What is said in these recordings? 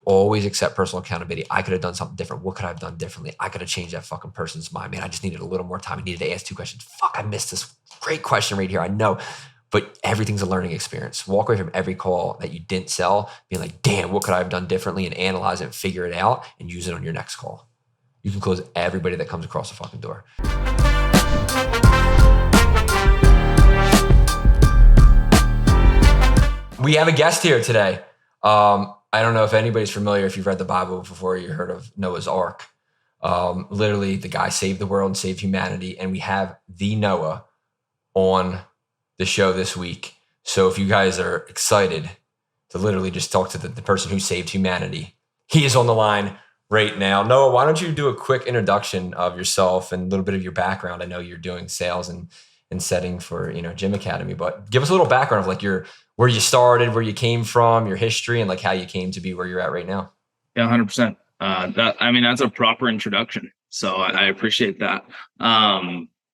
always accept personal accountability. I could have done something different. What could I have done differently? I could have changed that fucking person's mind, man. I just needed a little more time. I needed to ask 2 questions. Fuck, I missed this great question right here. I know. But everything's a learning experience. Walk away from every call that you didn't sell, being like, damn, what could I have done differently, and analyze it and figure it out and use it on your next call. You can close everybody that comes across the fucking door. We have a guest here today. I don't know if anybody's familiar, if you've read the Bible before, you heard of Noah's Ark. Literally, the guy saved the world and saved humanity. And we have the Noah on the show this week. So if you guys are excited to literally just talk to the person who saved humanity, he is on the line right now. Noah, why don't you do a quick introduction of yourself and a little bit of your background? I know you're doing sales and setting for, Gym Academy, but give us a little background of like where you started, where you came from, your history, and like how you came to be where you're at right now. Yeah, 100%. That's a proper introduction. So I appreciate that.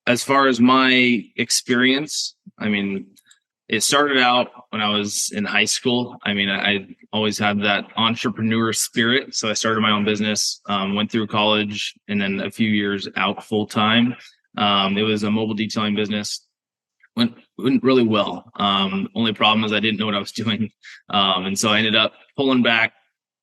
As far as my experience, it started out when I was in high school. I always had that entrepreneur spirit. So I started my own business, went through college, and then a few years out full time. It was a mobile detailing business. Went really well. Only problem is I didn't know what I was doing. And so I ended up pulling back,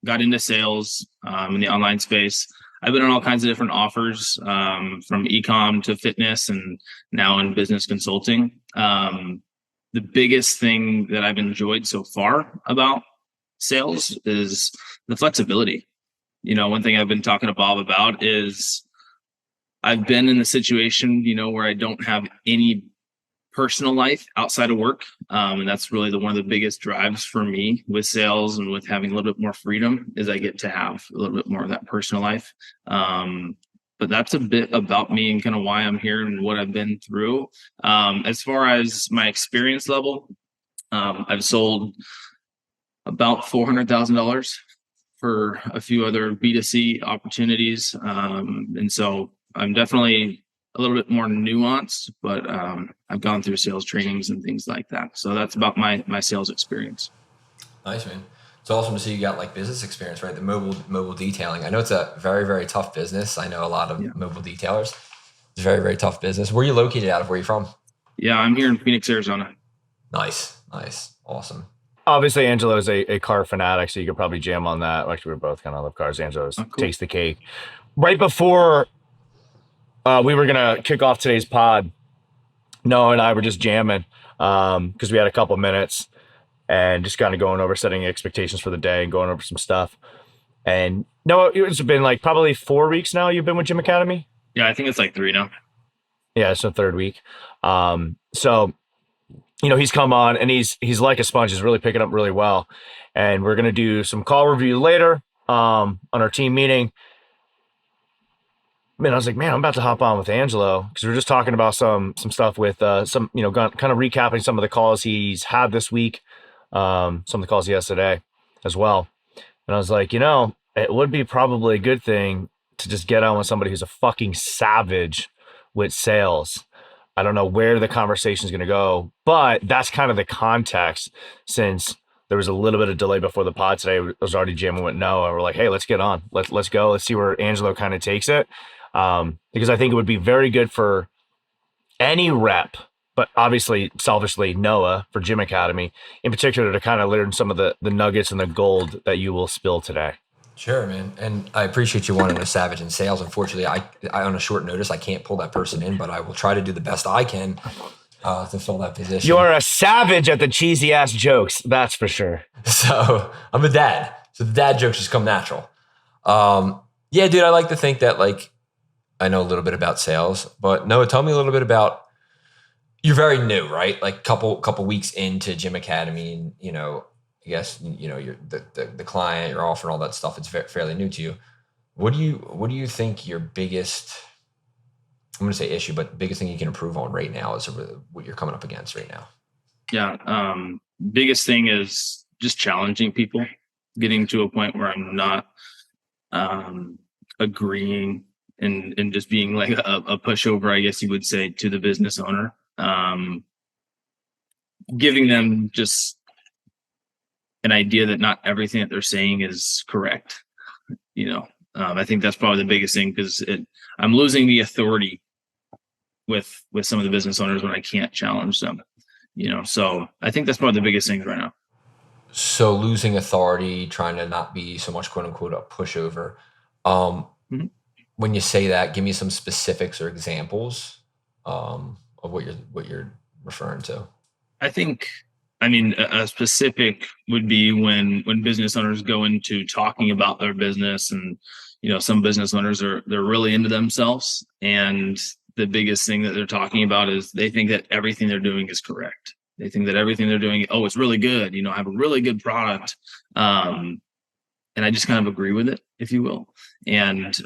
got into sales in the online space. I've been on all kinds of different offers, from e-com to fitness, and now in business consulting. The biggest thing that I've enjoyed so far about sales is the flexibility. One thing I've been talking to Bob about is I've been in the situation, where I don't have any personal life outside of work. And that's really one of the biggest drives for me with sales and with having a little bit more freedom, is I get to have a little bit more of that personal life. But that's a bit about me and kind of why I'm here and what I've been through. As far as my experience level, I've sold about $400,000 for a few other B2C opportunities. And so I'm definitely a little bit more nuanced, but I've gone through sales trainings and things like that. So that's about my sales experience. Nice, man. It's awesome to see you got like business experience, right? The mobile detailing. I know it's a very, very tough business. I know a lot of mobile detailers. It's a very, very tough business. Where are you located out of? Where are you from? Yeah, I'm here in Phoenix, Arizona. Nice. Awesome. Obviously, Angelo is a car fanatic, so you could probably jam on that. Actually, we both kind of love cars. Angelo takes the cake. Right before we were going to kick off today's pod, Noah and I were just jamming because we had a couple minutes and just kind of going over setting expectations for the day and going over some stuff. And Noah, it's been like probably 4 weeks now you've been with Gym Academy? Yeah, I think it's like 3 now. Yeah, it's the 3rd week. So, he's come on and he's like a sponge. He's really picking up really well. And we're going to do some call review later on our team meeting. Man, I was like, I'm about to hop on with Angelo because we're just talking about some stuff with kind of recapping some of the calls he's had this week, some of the calls he has today as well. And I was like, it would be probably a good thing to just get on with somebody who's a fucking savage with sales. I don't know where the conversation is going to go, but that's kind of the context, since there was a little bit of delay before the pod today. I was already jamming with Noah. We're like, hey, let's get on. Let's go. Let's see where Angelo kind of takes it. Because I think it would be very good for any rep, but obviously selfishly Noah for Gym Academy in particular, to kind of learn some of the nuggets and the gold that you will spill today. Sure, man. And I appreciate you wanting a savage in sales. Unfortunately, I on a short notice, I can't pull that person in, but I will try to do the best I can to fill that position. You are a savage at the cheesy ass jokes. That's for sure. So I'm a dad. So the dad jokes just come natural. Yeah, dude, I like to think that like, I know a little bit about sales, but Noah, tell me a little bit about, you're very new, right? Like couple weeks into Gym Academy, and I guess you're the client, your offer, and all that stuff. It's fairly new to you. What do you think your biggest, I'm going to say issue, but biggest thing you can improve on right now is what you're coming up against right now? Yeah, biggest thing is just challenging people, getting to a point where I'm not agreeing and just being like a pushover, I guess you would say, to the business owner. Giving them just an idea that not everything that they're saying is correct. I think that's probably the biggest thing, because I'm losing the authority with some of the business owners when I can't challenge them. So I think that's probably the biggest thing right now. So losing authority, trying to not be so much quote unquote a pushover. Mhm. When you say that, give me some specifics or examples of what you're referring to. I think, a specific would be when business owners go into talking about their business, and some business owners they're really into themselves, and the biggest thing that they're talking about is they think that everything they're doing is correct. They think that everything they're doing, oh, it's really good. I have a really good product, and I just kind of agree with it, if you will. And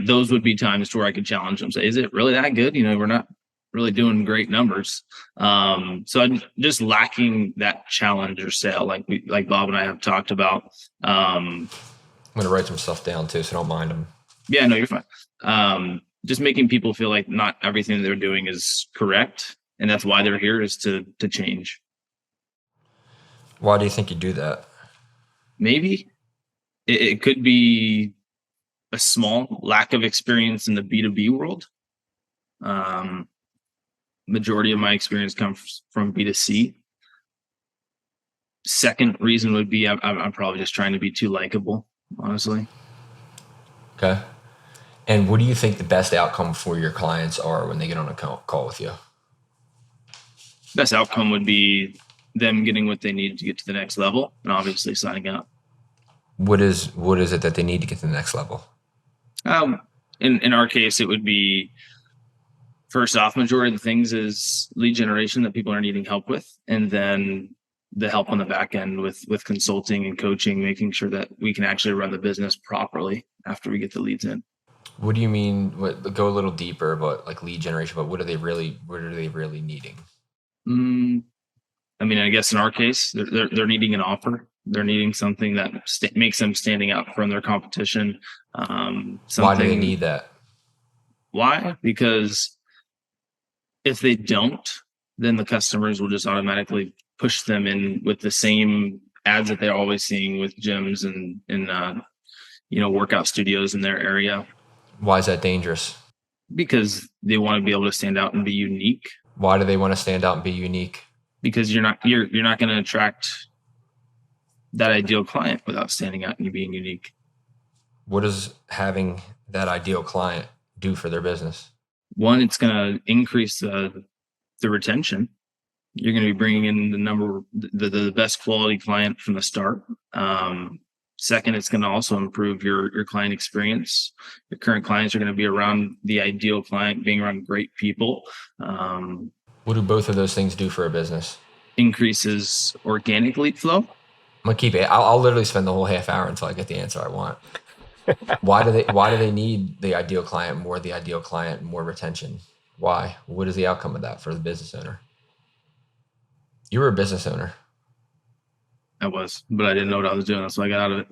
those would be times where I could challenge them, say, is it really that good? We're not really doing great numbers. So I'm just lacking that challenge or sale, like Bob and I have talked about. I'm going to write some stuff down too, so don't mind them. Yeah, no, you're fine. Just making people feel like not everything they're doing is correct, and that's why they're here, is to change. Why do you think you do that? Maybe it could be a small lack of experience in the B2B world. Majority of my experience comes from B2C. Second reason would be I'm probably just trying to be too likable, honestly. Okay. And what do you think the best outcome for your clients are when they get on a call with you? Best outcome would be them getting what they need to get to the next level, and obviously signing up. What is it that they need to get to the next level? In our case, it would be, first off, majority of the things is lead generation that people are needing help with, and then the help on the back end with consulting and coaching, making sure that we can actually run the business properly after we get the leads in. What do you mean? Go a little deeper, but like lead generation. But what are they really needing? I guess in our case, they're needing an offer. They're needing something that makes them standing out from their competition. Why do they need that? Why? Because if they don't, then the customers will just automatically push them in with the same ads that they're always seeing with gyms and workout studios in their area. Why is that dangerous? Because they want to be able to stand out and be unique. Why do they want to stand out and be unique? Because you're not going to attract that ideal client without standing out and being unique. What does having that ideal client do for their business? One, it's going to increase the retention. You're going to be bringing in the best quality client from the start. Second, it's going to also improve your client experience. Your current clients are going to be around the ideal client, being around great people. What do both of those things do for a business? Increases organic lead flow. I'm gonna keep it. I'll literally spend the whole half hour until I get the answer I want. Why do they need the ideal client, more retention? Why? What is the outcome of that for the business owner? You were a business owner. I was, but I didn't know what I was doing, so I got out of it.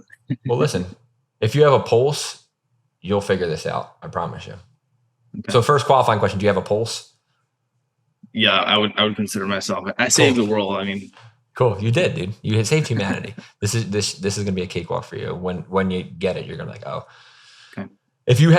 Well, listen, if you have a pulse, you'll figure this out. I promise you. Okay. So first qualifying question, do you have a pulse? Yeah, I would consider myself. I saved the world. Cool. You did, dude. You had saved humanity. This is going to be a cakewalk for you. When you get it, you're going to be like, oh. Okay. If you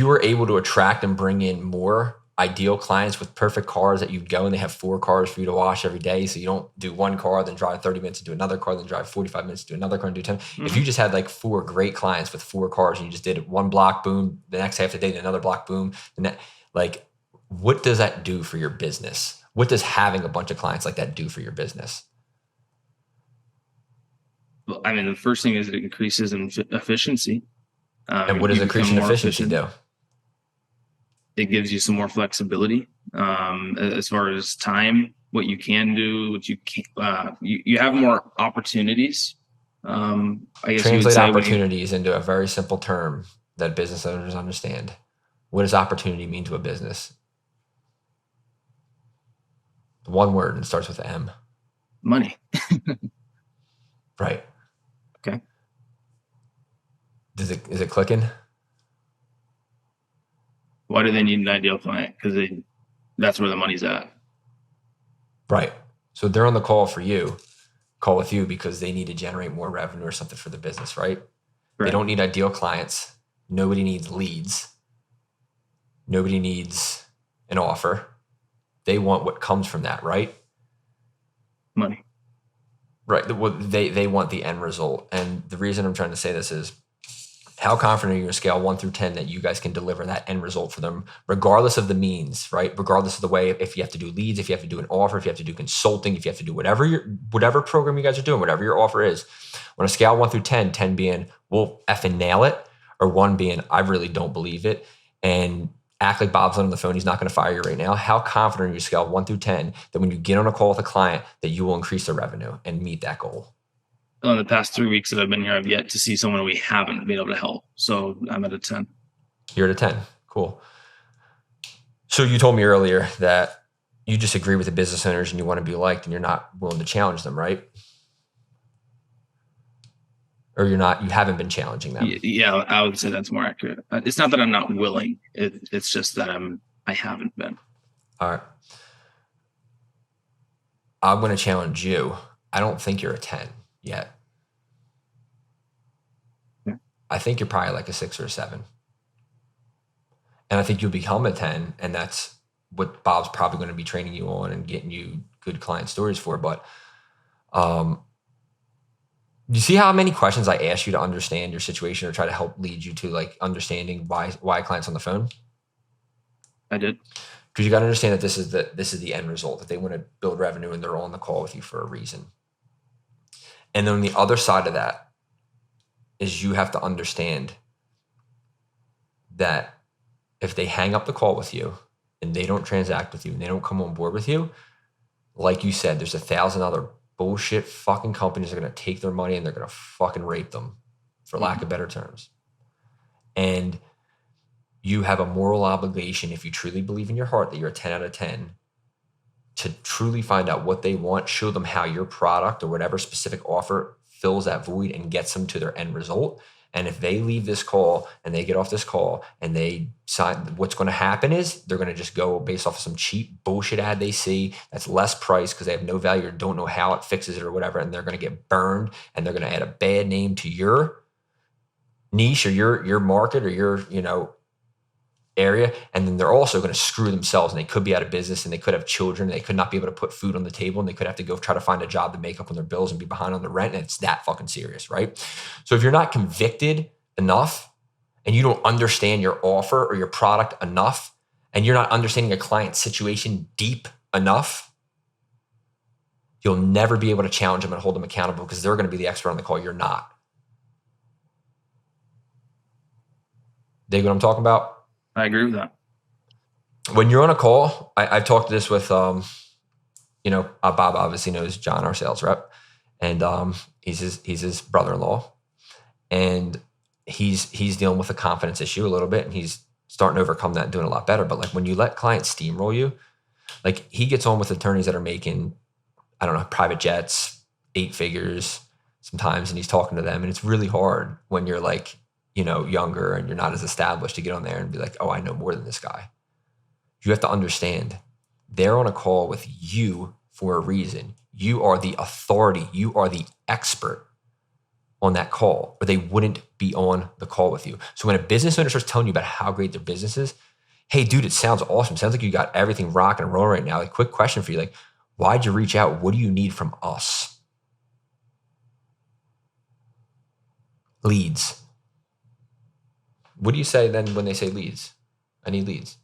were able to attract and bring in more ideal clients with perfect cars that you'd go and they have 4 cars for you to wash every day. So you don't do one car, then drive 30 minutes to do another car, then drive 45 minutes to do another car and do 10. Mm-hmm. If you just had like 4 great clients with 4 cars and you just did one block, boom, the next half of the day, another block, boom. What does that do for your business? What does having a bunch of clients like that do for your business? Well, the first thing is it increases in efficiency. And what does increasing efficiency do? It gives you some more flexibility as far as time, what you can do, what you can't. You have more opportunities. I guess translate opportunities into a very simple term that business owners understand. What does opportunity mean to a business? One word and starts with M. Money. Right. Okay. Is it clicking? Why do they need an ideal client? Because that's where the money's at. Right. So they're on the call for you. call with you because they need to generate more revenue or something for the business, right? They Right. don't need ideal clients. Nobody needs leads. Nobody needs an offer. They want what comes from that, right? Money. Right. Well, they want the end result. And the reason I'm trying to say this is, how confident are you on a scale 1 through 10 that you guys can deliver that end result for them, regardless of the means, right? Regardless of the way, if you have to do leads, if you have to do an offer, if you have to do consulting, if you have to do whatever program you guys are doing, whatever your offer is, on a scale 1 through 10, 10 being, we'll effing nail it, or 1 being, I really don't believe it, and act like Bob's on the phone, he's not going to fire you right now. How confident are you, scale 1 through 10, that when you get on a call with a client, that you will increase their revenue and meet that goal? In the past 3 weeks that I've been here, I've yet to see someone we haven't been able to help. So I'm at a 10. You're at a 10. Cool. So you told me earlier that you just agree with the business owners and you want to be liked and you're not willing to challenge them, right? Or you haven't been challenging them. Yeah, I would say that's more accurate. It's not that I'm not willing. It's just that I haven't been. All right. I'm going to challenge you. I don't think you're a 10 yet. Yeah. I think you're probably like a 6 or a 7. And I think you'll become a 10, and that's what Bob's probably going to be training you on and getting you good client stories for. But you see how many questions I asked you to understand your situation or try to help lead you to like understanding why a client's on the phone? I did. Because you got to understand that this is the end result, that they want to build revenue and they're on the call with you for a reason. And then on the other side of that is you have to understand that if they hang up the call with you and they don't transact with you and they don't come on board with you, like you said, there's 1,000 other bullshit fucking companies that are going to take their money and they're going to fucking rape them, for lack of better terms. And you have a moral obligation, if you truly believe in your heart that you're a 10 out of 10, to truly find out what they want, show them how your product or whatever specific offer fills that void and gets them to their end result. And if they leave this call and they get off this call and they sign, what's going to happen is they're going to just go based off of some cheap bullshit ad they see that's less price because they have no value or don't know how it fixes it or whatever. And they're going to get burned and they're going to add a bad name to your niche or your market or your, area. And then they're also going to screw themselves and they could be out of business and they could have children. And they could not be able to put food on the table and they could have to go try to find a job to make up on their bills and be behind on the rent. And it's that fucking serious, right? So if you're not convicted enough and you don't understand your offer or your product enough, and you're not understanding a client's situation deep enough, you'll never be able to challenge them and hold them accountable because they're going to be the expert on the call. You're not. Dig what I'm talking about? I agree with that. When you're on a call, I've talked this with, Bob obviously knows John, our sales rep, and he's his brother-in-law, and he's dealing with a confidence issue a little bit, and he's starting to overcome that and doing a lot better. But like when you let clients steamroll you, like he gets on with attorneys that are making, I don't know, private jets, 8 figures sometimes, and he's talking to them, and it's really hard when you're like, younger and you're not as established to get on there and be like, oh, I know more than this guy. You have to understand they're on a call with you for a reason. You are the authority. You are the expert on that call, or they wouldn't be on the call with you. So when a business owner starts telling you about how great their business is, hey, dude, it sounds awesome. Sounds like you got everything rocking and rolling right now. Like, quick question for you. Like, why'd you reach out? What do you need from us? Leads. What do you say then when they say leads? I need leads.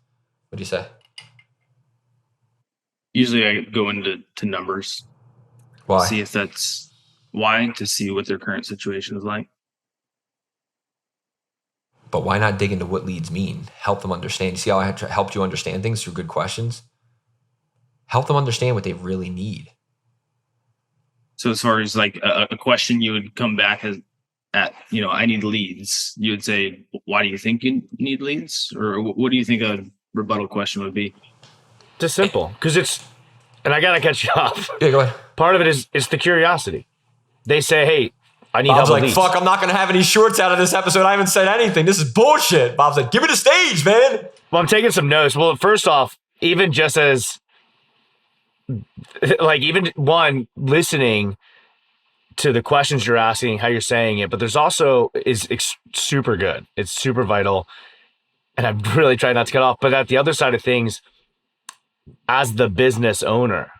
What do you say? Usually I go into numbers. Why? See if that's why, to see what their current situation is like. But why not dig into what leads mean? Help them understand. You see how I helped you understand things through good questions? Help them understand what they really need. So as far as like a question you would come back at, I need leads. You would say, why do you think you need leads? Or what do you think a rebuttal question would be? Just simple. Because and I got to catch you off. Yeah, go ahead. Part of it is the curiosity. They say, hey, I need Bob's help with like, leads. fuck, I'm not going to have any shorts out of this episode. I haven't said anything. This is bullshit. Bob's like, give me the stage, man. Well, I'm taking some notes. Well, first off, even just as, like, even one listening, to the questions you're asking, how you're saying it, but there's also super good. It's super vital. And I'm really trying not to cut off. But at the other side of things, as the business owner,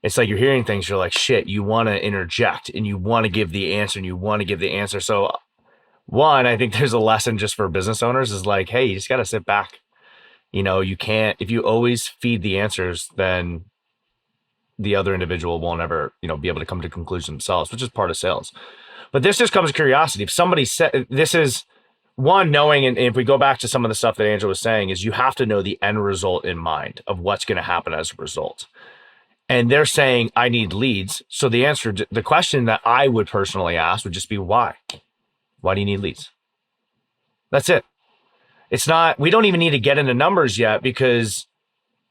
it's like you're hearing things, you're like, shit, you want to interject and you want to give the answer and you want to give the answer. So one, I think there's a lesson just for business owners is like, hey, you just got to sit back. You can't, if you always feed the answers, then the other individual won't ever, be able to come to conclusions themselves, which is part of sales. But this just comes with curiosity. If somebody said, this is one, knowing, and if we go back to some of the stuff that Angelo was saying, is you have to know the end result in mind of what's going to happen as a result. And they're saying, I need leads. So the question that I would personally ask would just be, why? Why do you need leads? That's it. It's not, we don't even need to get into numbers yet because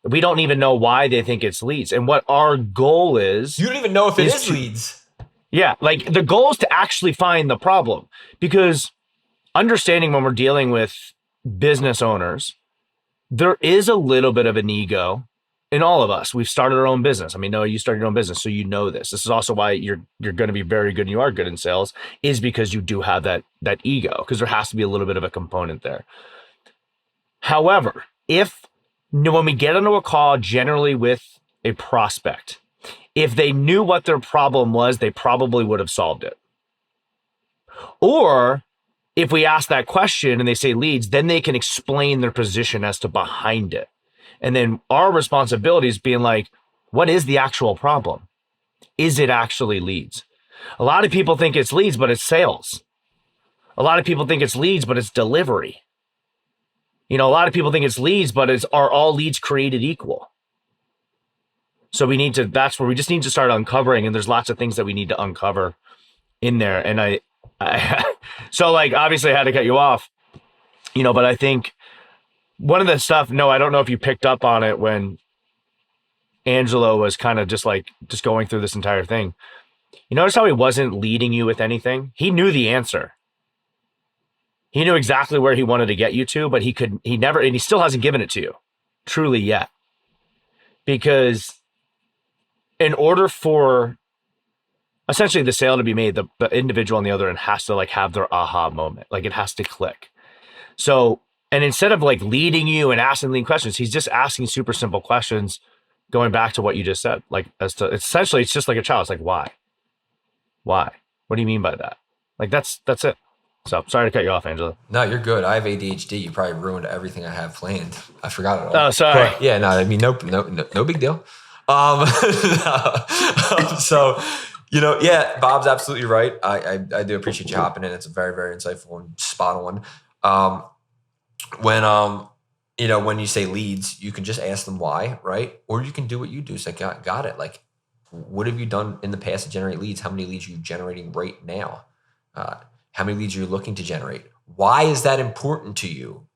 we don't even know why they think it's leads. And what our goal is. You don't even know if it is leads. Yeah. Like the goal is to actually find the problem, because understanding when we're dealing with business owners, there is a little bit of an ego in all of us. We've started our own business. I mean, Noah, you started your own business, so you know this. This is also why you're going to be very good and you are good in sales, is because you do have that ego, because there has to be a little bit of a component there. However, when we get into a call generally with a prospect, if they knew what their problem was, they probably would have solved it. Or if we ask that question and they say leads, then they can explain their position as to behind it. And then our responsibility is being like, what is the actual problem? Is it actually leads? A lot of people think it's leads, but it's sales. A lot of people think it's leads, but it's delivery. A lot of people think it's leads, but are all leads created equal? So that's where we just need to start uncovering. And there's lots of things that we need to uncover in there. And so like, obviously I had to cut you off, but I think one of the stuff, no, I don't know if you picked up on it when Angelo was kind of just going through this entire thing. You notice how he wasn't leading you with anything? He knew the answer. He knew exactly where he wanted to get you to, but he never, and he still hasn't given it to you truly yet. Because in order for essentially the sale to be made, the individual on the other end has to have their aha moment. Like it has to click. So, and instead of leading you and asking leading questions, he's just asking super simple questions, going back to what you just said. Essentially, it's just like a child. It's like, why? Why? What do you mean by that? That's it. So sorry to cut you off, Angelo. No, you're good. I have ADHD. You probably ruined everything I have planned. I forgot it all. Oh, sorry. But, yeah, no, I mean, no big deal. So, yeah, Bob's absolutely right. I do appreciate you hopping in. It's a very, very insightful and spot on. When you say leads, you can just ask them why, right? Or you can do what you do. It's like, got it. What have you done in the past to generate leads? How many leads are you generating right now? How many leads are you looking to generate? Why is that important to you?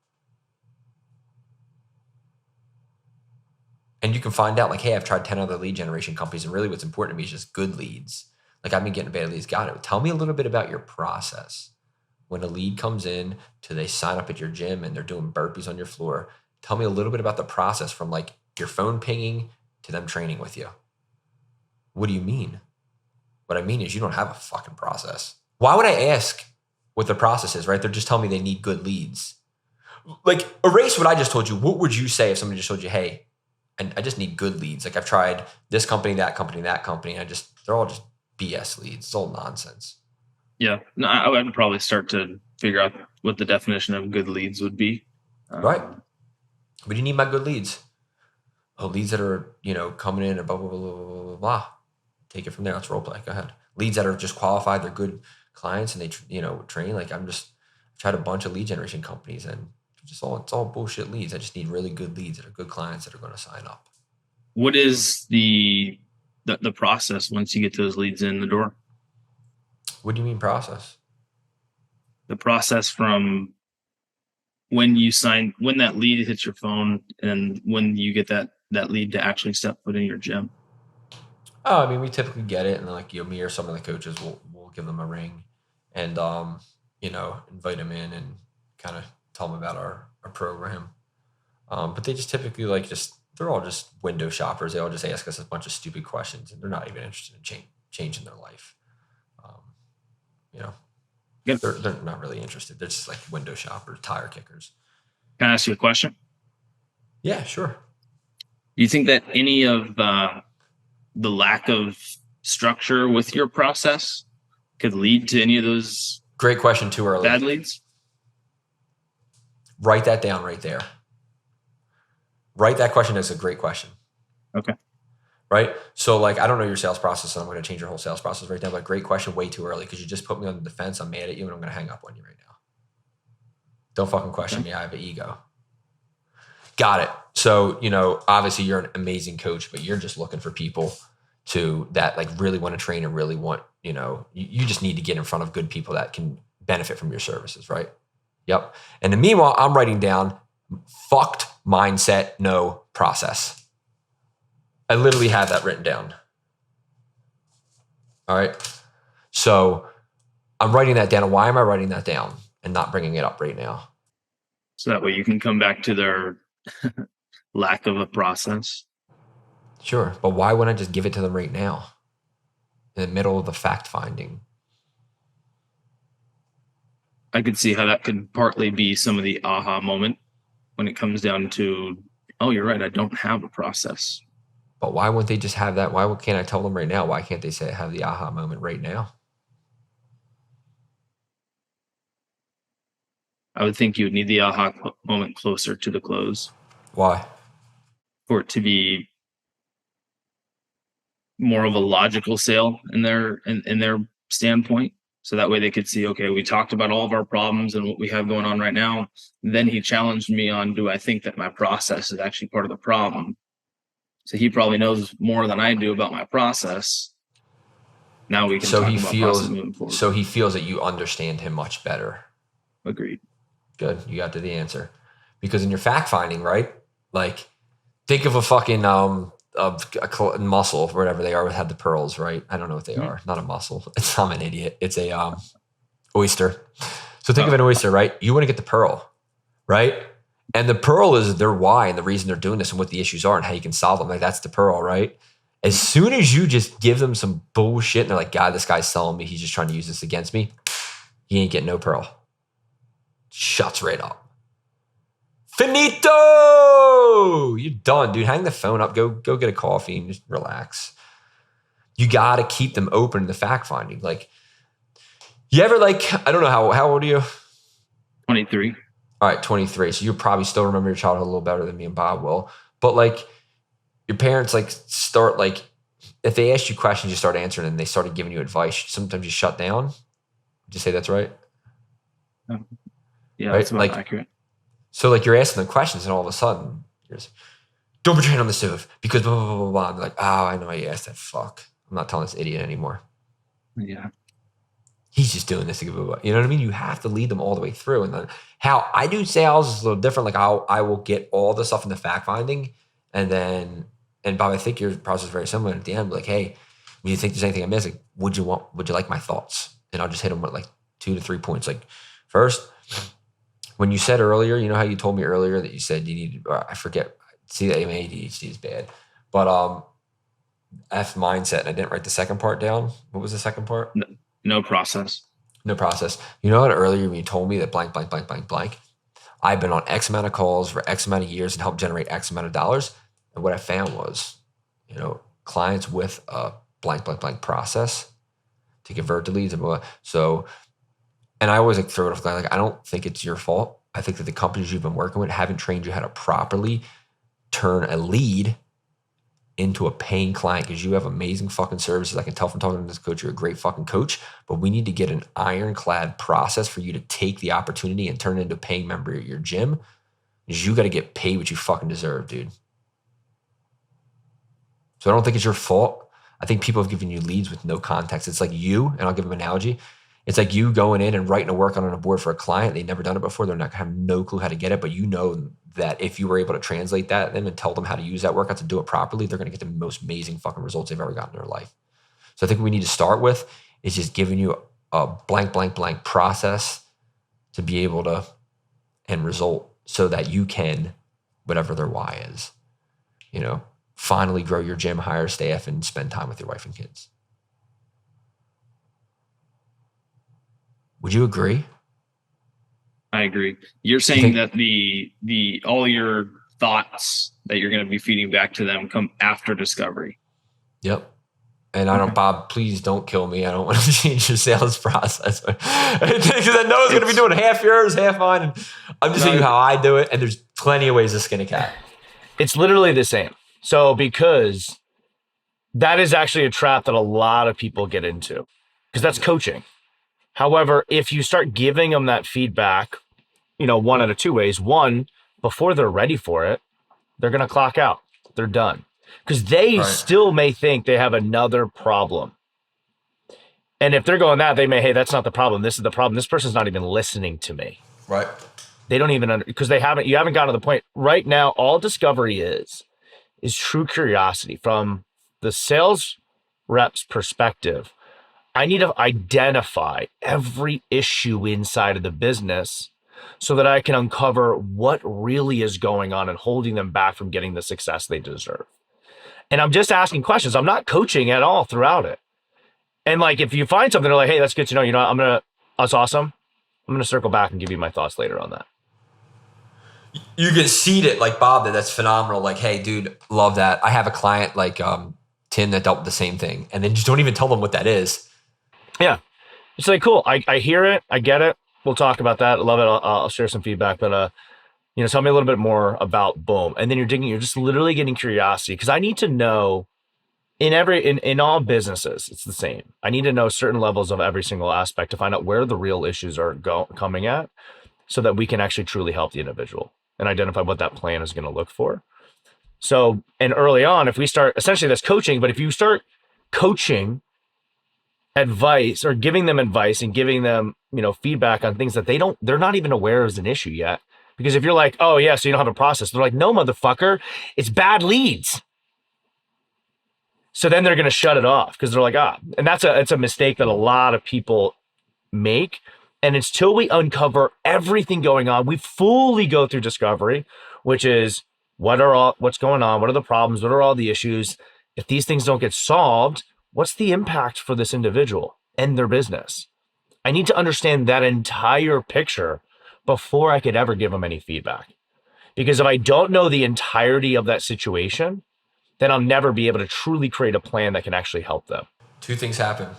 And you can find out hey, I've tried 10 other lead generation companies, and really what's important to me is just good leads. I've been getting bad leads. Got it. Tell me a little bit about your process. When a lead comes in, do they sign up at your gym and they're doing burpees on your floor? Tell me a little bit about the process from your phone pinging to them training with you. What do you mean? What I mean is you don't have a fucking process. Why would I ask what the process is, right? They're just telling me they need good leads. Erase what I just told you. What would you say if somebody just told you, hey, and I just need good leads? I've tried this company, that company, that company. They're all just BS leads. It's all nonsense. Yeah. No, I would probably start to figure out what the definition of good leads would be. Right. What do you need by good leads? Oh, leads that are, coming in and blah, blah, blah, blah, blah, blah, blah. Take it from there. Let's role play. Go ahead. Leads that are just qualified. They're good clients and they, train. I've tried a bunch of lead generation companies and it's all bullshit leads. I just need really good leads that are good clients that are going to sign up. What is the process once you get those leads in the door? What do you mean process? The process from when that lead hits your phone and when you get that lead to actually step foot in your gym. Oh, I mean, we typically get it, and me or some of the coaches will give them a ring, and invite them in and kind of tell them about our program. But they just typically they're all just window shoppers. They all just ask us a bunch of stupid questions, and they're not even interested in changing their life. You know, Yep. they're not really interested. They're just like window shoppers, tire kickers. Can I ask you a question? Yeah, sure. Do you think that any of the lack of structure with your process could lead to any of those Great question. Too early. bad leads? Write that down right there. Write that question as a great question. Okay. Right? So like, I don't know your sales process, and I'm going to change your whole sales process right now, but great question way too early because you just put me on the defense. I'm mad at you and I'm going to hang up on you right now. Don't fucking question me. I have an ego. Got it. So, you know, obviously you're an amazing coach, but you're just looking for people that like really want to train and really want, you know, you just need to get in front of good people that can benefit from your services, right? Yep. And then meanwhile, I'm writing down fucked mindset, no process. I literally have that written down. All right. So I'm writing that down. Why am I writing that down and not bringing it up right now? So that way you can come back to their lack of a process. Sure. But why wouldn't I just give it to them right now in the middle of the fact finding? I could see how that could partly be some of the aha moment when it comes down to, oh, you're right, I don't have a process. But why wouldn't they just have that? Why can't I tell them right now? Why can't they say have the aha moment right now? I would think you would need the aha moment closer to the close. Why? For it to be more of a logical sale in their standpoint. So that way they could see, okay, we talked about all of our problems and what we have going on right now. Then he challenged me on, do I think that my process is actually part of the problem? So he probably knows more than I do about my process. Now we can talk about process moving forward. So he feels that you understand him much better. Agreed. Good. You got to the answer. Because in your fact finding, right? Like, think of a fucking a mussel, whatever they are, had the pearls, right? I don't know what they are. Not a mussel. I'm an idiot. It's a oyster. So think of an oyster, right? You want to get the pearl, right? And the pearl is their why and the reason they're doing this and what the issues are and how you can solve them. Like, that's the pearl, right? As soon as you just give them some bullshit and they're like, God, this guy's selling me. He's just trying to use this against me. He ain't getting no pearl. Shuts right up. Finito! You're done, dude. Hang the phone up. Go get a coffee and just relax. You got to keep them open to fact finding. Like, you ever like, I don't know, how old are you? 23. All right, 23. So you probably still remember your childhood a little better than me and Bob will. But like, your parents like start like, if they ask you questions, you start answering and they started giving you advice. Sometimes you shut down. Would you say that's right? Yeah, right? that's about like, accurate. So like you're asking them questions and all of a sudden you're just, don't put your hand on the stove because blah, blah, blah, blah, blah. And they're like, oh, I know you asked that. Fuck. I'm not telling this idiot anymore. Yeah. He's just doing this to give a, you know what I mean? You have to lead them all the way through. And then how I do sales is a little different. Like I will get all the stuff in the fact finding and then, and Bob, I think your process is very similar. At the end, like, hey, when you think there's anything I'm missing, would you like my thoughts? And I'll just hit them with like 2 to 3 points. Like first, when you said earlier, you know how you told me earlier that you said you need, I forget, see, the ADHD is bad, but F mindset. And I didn't write the second part down. What was the second part? No process. No process. You know what, earlier when you told me that blank, blank, blank, blank, blank, I've been on X amount of calls for X amount of years and helped generate X amount of dollars. And what I found was, you know, clients with a blank, blank, blank process to convert to leads. So, and I always like throw it off. Like, I don't think it's your fault. I think that the companies you've been working with haven't trained you how to properly turn a lead into a paying client because you have amazing fucking services. I can tell from talking to this coach, you're a great fucking coach, but we need to get an ironclad process for you to take the opportunity and turn it into a paying member at your gym. Because you got to get paid what you fucking deserve, dude. So I don't think it's your fault. I think people have given you leads with no context. It's like you, and I'll give them an analogy. It's like you going in and writing a workout on a board for a client. They've never done it before. They're not have no clue how to get it, but you know that if you were able to translate that to them and tell them how to use that workout to do it properly, they're going to get the most amazing fucking results they've ever gotten in their life. So I think what we need to start with is just giving you a blank, blank, blank process to be able to end result so that you can, whatever their why is, you know, finally grow your gym, hire staff, and spend time with your wife and kids. Would you agree? I agree. You're saying that the all your thoughts that you're going to be feeding back to them come after discovery. Yep. And I don't, Bob, please don't kill me. I don't want to change your sales process. Because I know it's going to be doing half yours, half mine. And I'm just telling you how I do it. And there's plenty of ways to skin a cat. It's literally the same. So because that is actually a trap that a lot of people get into, because that's coaching. However, if you start giving them that feedback, one out of two ways. One, before they're ready for it, they're going to clock out. They're done. Because they still may think they have another problem. And if they're going that, they may, hey, that's not the problem. This is the problem. This person's not even listening to me. Right. They don't even, because you haven't gotten to the point. Right now, all discovery is true curiosity. From the sales rep's perspective, I need to identify every issue inside of the business so that I can uncover what really is going on and holding them back from getting the success they deserve. And I'm just asking questions. I'm not coaching at all throughout it. And like, if you find something, they're like, hey, that's good to know. That's awesome. I'm going to circle back and give you my thoughts later on that. You can seed it like Bob did. That's phenomenal. Like, hey, dude, love that. I have a client like Tim that dealt with the same thing. And then just don't even tell them what that is. Yeah. It's like, cool. I hear it. I get it. We'll talk about that. I love it. I'll share some feedback. But, tell me a little bit more about boom. And then you're just literally getting curiosity. Because I need to know in all businesses, it's the same. I need to know certain levels of every single aspect to find out where the real issues are coming at so that we can actually truly help the individual and identify what that plan is going to look for. So, and early on, if we start, essentially that's coaching, but if you start advice or giving them advice and giving them, feedback on things that they're not even aware is an issue yet. Because if you're like, oh yeah, so you don't have a process. They're like, no, motherfucker, it's bad leads. So then they're going to shut it off because they're like, and it's a mistake that a lot of people make. And it's till we uncover everything going on, we fully go through discovery, which is what's going on? What are the problems? What are all the issues? If these things don't get solved, what's the impact for this individual and their business? I need to understand that entire picture before I could ever give them any feedback. Because if I don't know the entirety of that situation, then I'll never be able to truly create a plan that can actually help them. Two things happen.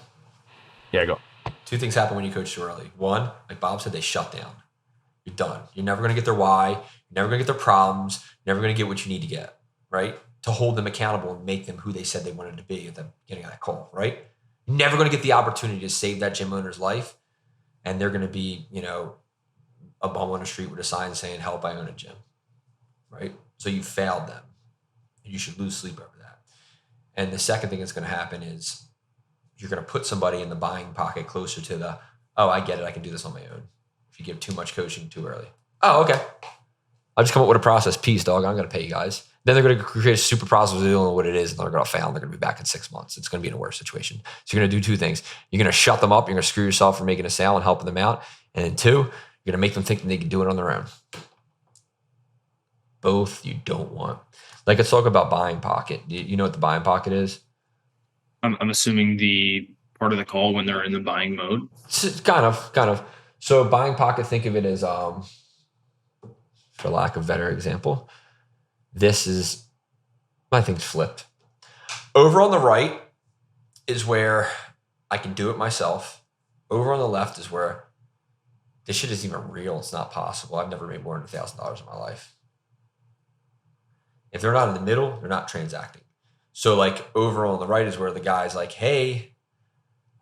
Yeah, go. Two things happen when you coach too early. One, like Bob said, they shut down. You're done. You're never going to get their why. You're never going to get their problems. You're never going to get what you need to get, right? To hold them accountable and make them who they said they wanted to be at the beginning of that call, right? You're never going to get the opportunity to save that gym owner's life. And they're going to be, a bum on the street with a sign saying, help, I own a gym, right? So you failed them. You should lose sleep over that. And the second thing that's going to happen is you're going to put somebody in the buying pocket closer to the, oh, I get it. I can do this on my own. If you give too much coaching too early. Oh, okay. I'll just come up with a process. Peace, dog. I'm going to pay you guys. Then they're going to create a super process. They don't know what it is. And they're going to fail. And they're going to be back in 6 months. It's going to be in a worse situation. So you're going to do two things. You're going to shut them up. You're going to screw yourself from making a sale and helping them out. And then two, you're going to make them think that they can do it on their own. Both you don't want. Like, let's talk about buying pocket. You know what the buying pocket is? I'm assuming the part of the call when they're in the buying mode. Kind of. So buying pocket, think of it as, for lack of a better example, my thing's flipped. Over on the right is where I can do it myself. Over on the left is where this shit isn't even real. It's not possible. I've never made more than $1,000 in my life. If they're not in the middle, they're not transacting. So like over on the right is where the guy's like, hey,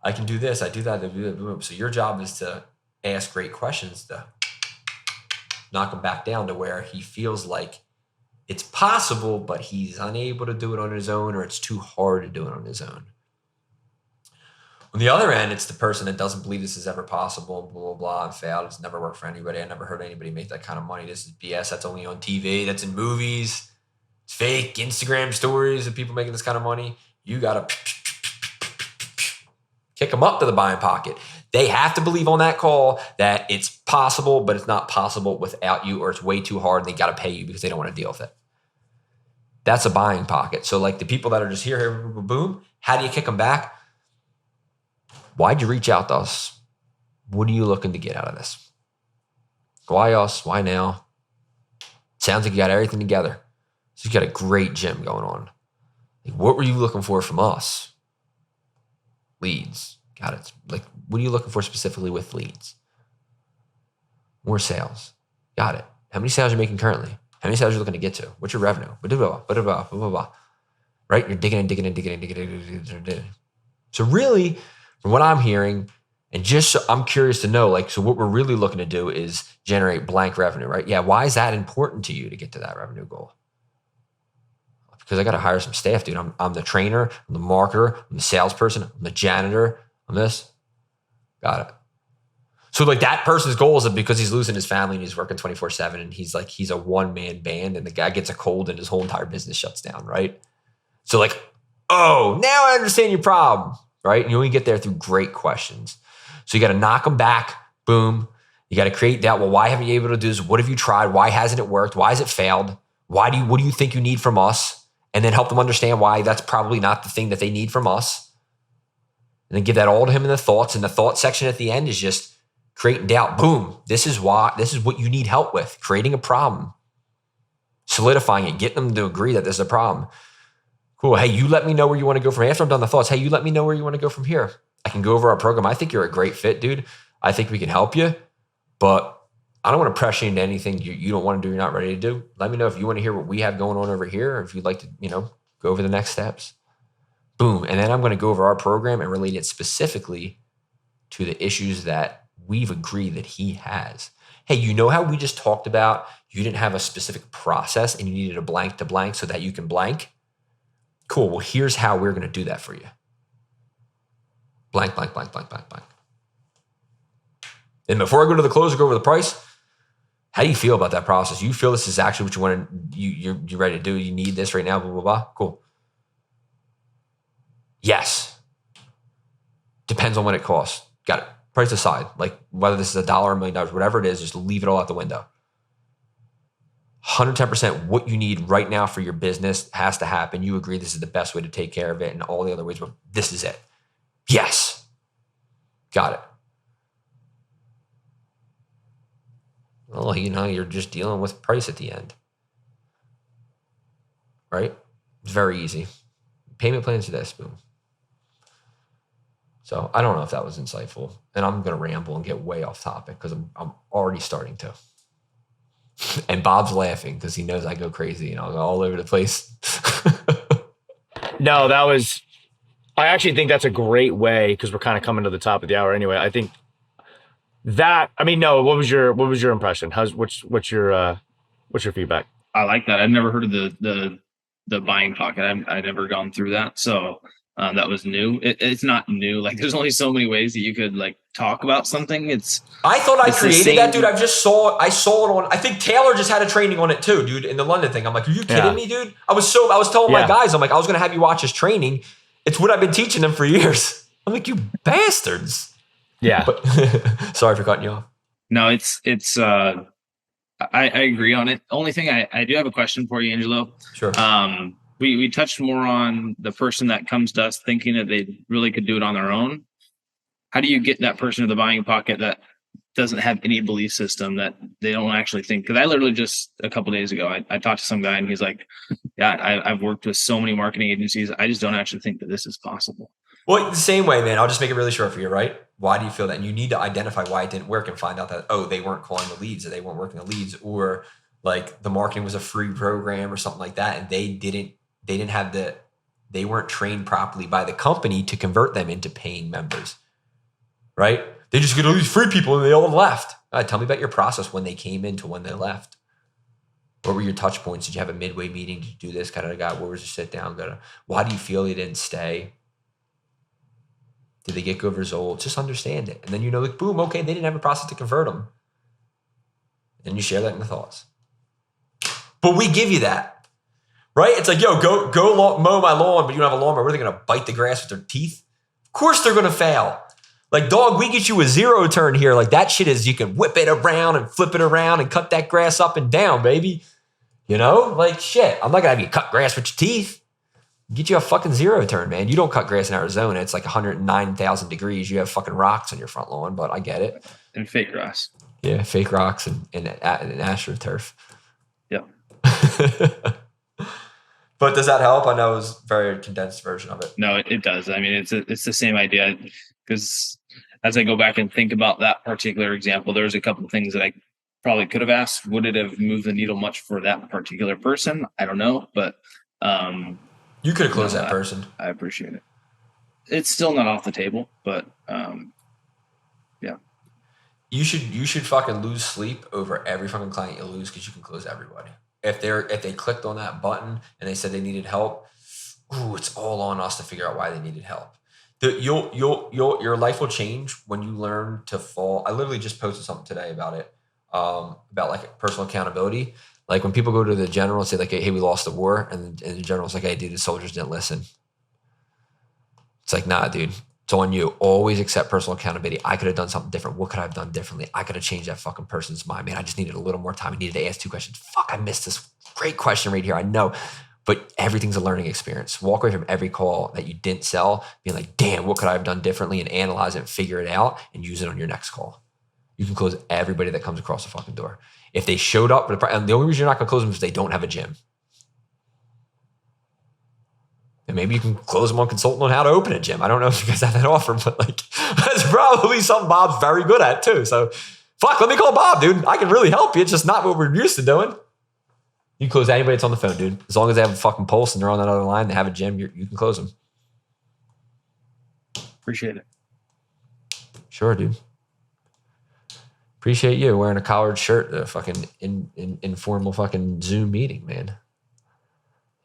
I can do this. I do that. I do that. So your job is to ask great questions to knock him back down to where he feels like it's possible, but he's unable to do it on his own, or it's too hard to do it on his own. On the other end, it's the person that doesn't believe this is ever possible, blah, blah, blah, and failed. It's never worked for anybody. I never heard anybody make that kind of money. This is BS. That's only on TV. That's in movies. It's fake Instagram stories of people making this kind of money. You got to kick them up to the buying pocket. They have to believe on that call that it's possible, but it's not possible without you, or it's way too hard and they got to pay you because they don't want to deal with it. That's a buying pocket. So like the people that are just here, boom, how do you kick them back? Why'd you reach out to us? What are you looking to get out of this? Why us? Why now? Sounds like you got everything together. So you got a great gym going on. Like, what were you looking for from us? Leads. Got it. Like, what are you looking for specifically with leads? More sales. Got it. How many sales are you making currently? How many sales are you looking to get to? What's your revenue? Blah, blah, blah, blah, blah. Right? You're digging. So really, from what I'm hearing, and just so I'm curious to know, like, so what we're really looking to do is generate blank revenue, right? Yeah. Why is that important to you to get to that revenue goal? Because I got to hire some staff, dude. I'm the trainer, I'm the marketer, I'm the salesperson, I'm the janitor, I'm this. Got it. So like that person's goal is because he's losing his family and he's working 24/7 and he's a one-man band and the guy gets a cold and his whole entire business shuts down, right? So like, oh, now I understand your problem, right? And you only get there through great questions. So you got to knock them back, boom. You got to create that. Well, why haven't you able to do this? What have you tried? Why hasn't it worked? Why has it failed? What do you think you need from us? And then help them understand why that's probably not the thing that they need from us. And then give that all to him in the thoughts. And the thought section at the end is just creating doubt. Boom. This is what you need help with. Creating a problem. Solidifying it. Getting them to agree that there's a problem. Cool. Hey, you let me know where you want to go from here. After I'm done the thoughts, hey, you let me know where you want to go from here. I can go over our program. I think you're a great fit, dude. I think we can help you. But I don't want to pressure you into anything you don't want to do, you're not ready to do. Let me know if you want to hear what we have going on over here, or if you'd like to, go over the next steps. Boom. And then I'm going to go over our program and relate it specifically to the issues that we've agreed that he has. Hey, you know how we just talked about you didn't have a specific process and you needed a blank to blank so that you can blank? Cool. Well, here's how we're going to do that for you. Blank, blank, blank, blank, blank, blank. And before I go to the close or go over the price, how do you feel about that process? You feel this is actually what you want to, you're ready to do. You need this right now, blah, blah, blah. Cool. Yes. Depends on what it costs. Got it. Price aside, like whether this is $1 or $1 million, whatever it is, just leave it all out the window. 110% what you need right now for your business has to happen. You agree this is the best way to take care of it and all the other ways, but this is it. Yes. Got it. Well, you're just dealing with price at the end. Right? It's very easy. Payment plans to this, boom. So I don't know if that was insightful. And I'm going to ramble and get way off topic because I'm already starting to. And Bob's laughing because he knows I go crazy and I'll go all over the place. No, I actually think that's a great way, because we're kind of coming to the top of the hour anyway. I think what was your impression? What's your feedback? I like that. I've never heard of the buying pocket. I've never gone through that. So that was new. It's not new. Like there's only so many ways that you could like talk about something. I thought I created that, dude. I saw it on, I think Taylor just had a training on it too, dude, in the London thing. I'm like, are you kidding me, dude? I was telling my guys, I'm like, I was going to have you watch his training. It's what I've been teaching them for years. I'm like, you bastards. Yeah. But sorry for cutting you off. No, I agree on it. Only thing I do have a question for you, Angelo. Sure. We touched more on the person that comes to us thinking that they really could do it on their own. How do you get that person to the buying pocket that doesn't have any belief system, that they don't actually think? Because I literally just a couple of days ago, I talked to some guy and he's like, yeah, I've worked with so many marketing agencies. I just don't actually think that this is possible. Well, the same way, man. I'll just make it really short for you, right? Why do you feel that? And you need to identify why it didn't work and find out that, they weren't calling the leads, or they weren't working the leads, or like the marketing was a free program or something like that. And they weren't trained properly by the company to convert them into paying members, right? They just get all these free people and they all left. Tell me about your process when they came in to when they left. What were your touch points? Did you have a midway meeting? Did you do this? What was your sit down? Why do you feel they didn't stay? Did they get good results? Just understand it. And then like, boom, okay, they didn't have a process to convert them. And you share that in the thoughts. But we give you that, right? It's like, yo, go mow my lawn, but you don't have a lawnmower. What are they going to bite the grass with their teeth? Of course they're going to fail. Like, dog, we get you a 0 turn here. Like, that shit is, you can whip it around and flip it around and cut that grass up and down, baby. Like, shit, I'm not going to have you cut grass with your teeth. Get you a fucking zero turn, man. You don't cut grass in Arizona. It's like 109,000 degrees. You have fucking rocks on your front lawn, but I get it. And fake grass. Yeah, fake rocks and AstroTurf. Yep. But does that help? I know it was a very condensed version of it. No, it does. I mean, it's the same idea, because as I go back and think about that particular example, there's a couple of things that I probably could have asked. Would it have moved the needle much for that particular person? I don't know, but you could have closed that person. I appreciate it. It's still not off the table, but yeah. You should fucking lose sleep over every fucking client you lose, because you can close everybody. If they clicked on that button and they said they needed help, it's all on us to figure out why they needed help. Your life will change when you learn to fall. I literally just posted something today about it, about like personal accountability. Like when people go to the general and say like, hey, we lost the war. And the general's like, hey, dude, the soldiers didn't listen. It's like, nah, dude, it's on you. Always accept personal accountability. I could have done something different. What could I have done differently? I could have changed that fucking person's mind, man. I just needed a little more time. I needed to ask 2 questions. Fuck, I missed this great question right here. I know. But everything's a learning experience. Walk away from every call that you didn't sell being like, damn, what could I have done differently, and analyze it and figure it out and use it on your next call. You can close everybody that comes across the fucking door. If they showed up, and the only reason you're not going to close them is they don't have a gym. And maybe you can close them on consulting on how to open a gym. I don't know if you guys have that offer, but like that's probably something Bob's very good at too. So fuck, let me call Bob, dude. I can really help you. It's just not what we're used to doing. You close anybody that's on the phone, dude. As long as they have a fucking pulse and they're on that other line, they have a gym, you can close them. Appreciate it. Sure, dude. Appreciate you wearing a collared shirt to a fucking informal fucking Zoom meeting, man.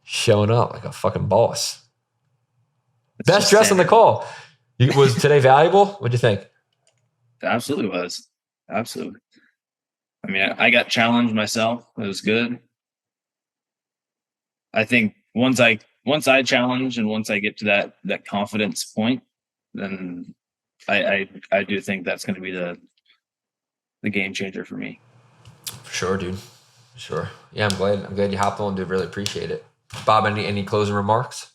Showing up like a fucking boss. Best dress on the call. Was today valuable? What'd you think? It absolutely was. Absolutely. I mean, I got challenged myself. It was good. I think once I challenge and once I get to that confidence point, then I do think that's going to be the game changer for me. For sure, dude. Sure. Yeah, I'm glad you hopped on, dude. Really appreciate it. Bob, any closing remarks?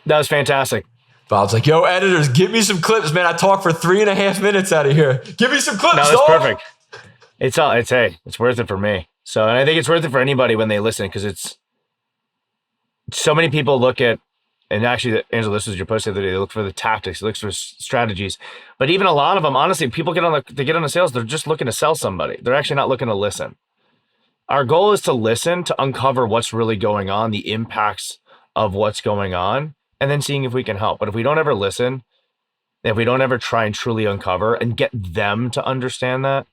That was fantastic. Bob's like, yo, editors, give me some clips, man. I talked for 3.5 minutes out of here. Give me some clips, no, that's dog. Perfect. It's worth it for me. So, and I think it's worth it for anybody when they listen, because it's so many people look at, and actually, Angelo, this was your post the other day. They look for the tactics, they look for strategies, but even a lot of them, honestly, people get on the sales. They're just looking to sell somebody. They're actually not looking to listen. Our goal is to listen, to uncover what's really going on, the impacts of what's going on, and then seeing if we can help. But if we don't ever listen, if we don't ever try and truly uncover and get them to understand that,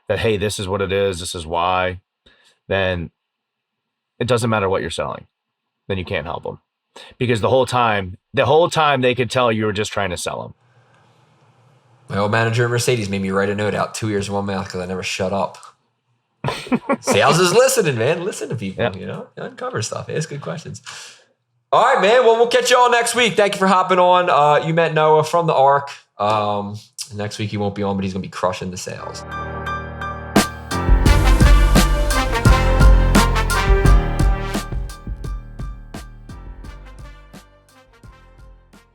hey, this is what it is, this is why, then it doesn't matter what you're selling. Then you can't help them. Because the whole time they could tell you were just trying to sell them. My old manager at Mercedes made me write a note out 2 years in one mouth because I never shut up. Sales is listening, man. Listen to people, uncover stuff. Ask good questions. All right, man. Well, we'll catch you all next week. Thank you for hopping on. You met Noah from the Ark. Next week he won't be on, but he's going to be crushing the sales.